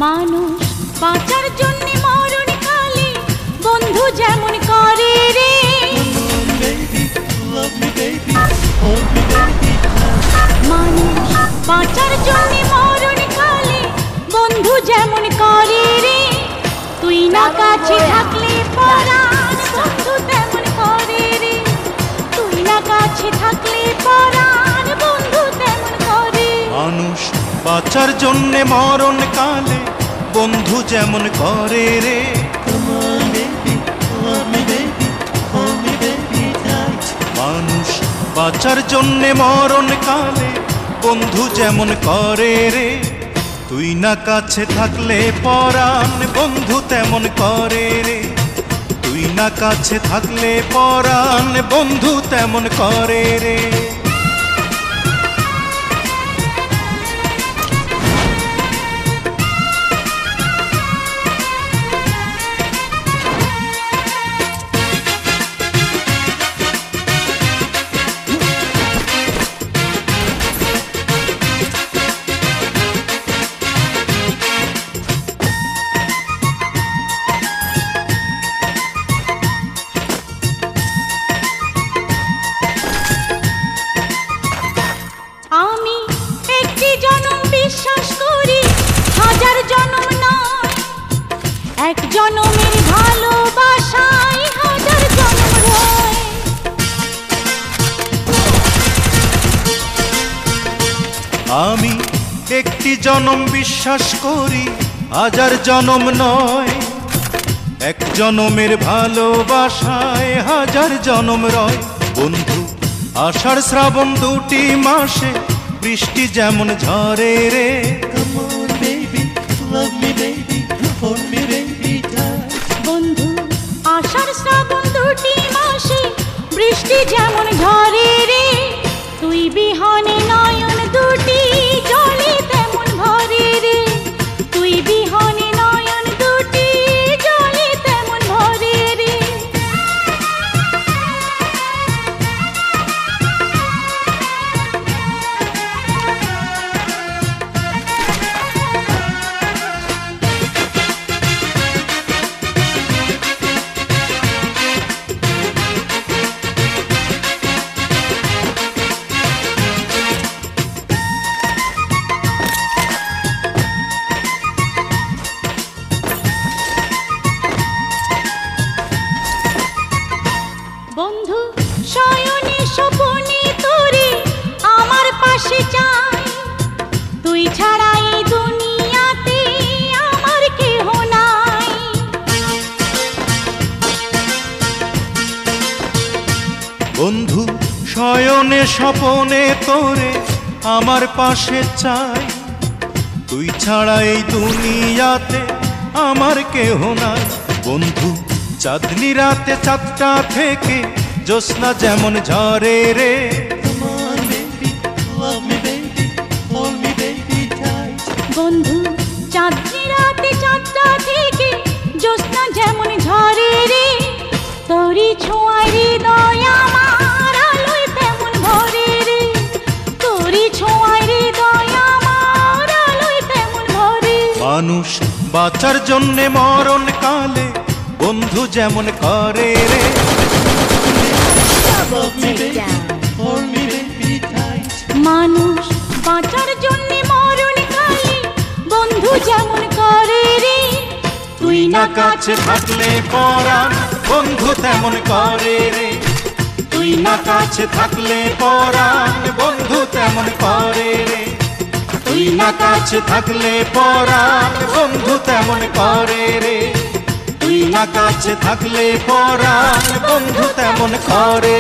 মানুষ বাঁচার জন্য মরণ কালে বন্ধু যেমন করে রে। মানুষ বাঁচার জন্য মরণ কালে বন্ধু যেমন করে রে। তুই না কাছে থাকলে পরাণ বন্ধু তেমন করে রে। তুই না কাছে থাকলে পরাণ বন্ধু তেমন করে। মানুষ বাঁচার জন্য মরণ কালে বন্ধু যেমন করে রে। মানুষ বাঁচার জন্য মরণ কালে বন্ধু যেমন করে রে। তুই না কাছে থাকলে পরাণ বন্ধু তেমন করে রে। তুই না কাছে থাকলে পরাণ বন্ধু তেমন করে রে। আমি একটি জনম বিশ্বাস করি, হাজার জনম নয়। এক জনমের ভালোবাসায় হাজার জনম রয়। আমি একটি জনম বিশ্বাস করি, হাজার জনম নয়। এক জনমের ভালোবাসায় হাজার জনম রয়। বন্ধু আষাঢ় শ্রাবণ দুটি মাসে বৃষ্টি যেমন ঝরে রে। বন্ধু আষাঢ় শ্রাবণ দুটি মাসে বৃষ্টি যেমন ঝরে রে। তুই বিহনে নয়ন দুটি জলে তেমন ভরে রে। তুই বিহনে নয়ন দুটি জলে তেমন ভরে রে। বন্ধু শয়নে স্বপনে তোরে আমার পাশে চাই। তুই ছাড়া এই দুনিয়াতে আমার কেহ নাই। বন্ধু শয়নে স্বপনে তোরে আমার পাশে চাই। তুই ছাড়া এই দুনিয়াতে আমার কেহ নাই। বন্ধু চাঁদনি রাতে চাঁদটা থেকে জ্যোৎস্না যেমন ঝরে রে। বন্ধু চাঁদনি রাতে চাঁদটা থেকে জ্যোৎস্না যেমন ঝরে রে। তোরি ছোঁয়ায় হৃদয় আমার আলোয় তেমন ভরে রে। তোরি ছোঁয়ায় হৃদয় আমার আলোয় তেমন ভরে। মানুষ বাঁচার জন্যে মরণ কালে বন্ধু যেমন করে রে। মানুষ বাঁচার জন্য মরণ কালে বন্ধু যেমন করে রে। তুই না কাছে থাকলে পরাণ বন্ধু তেমন করে রে। তুই না কাছে থাকলে পরাণ বন্ধু তেমন করে রে। তুই না কাছে থাকলে পরাণ বন্ধু তেমন করে রে। তুই না কাছে থাকলে পরাণ বন্ধু তেমন করে।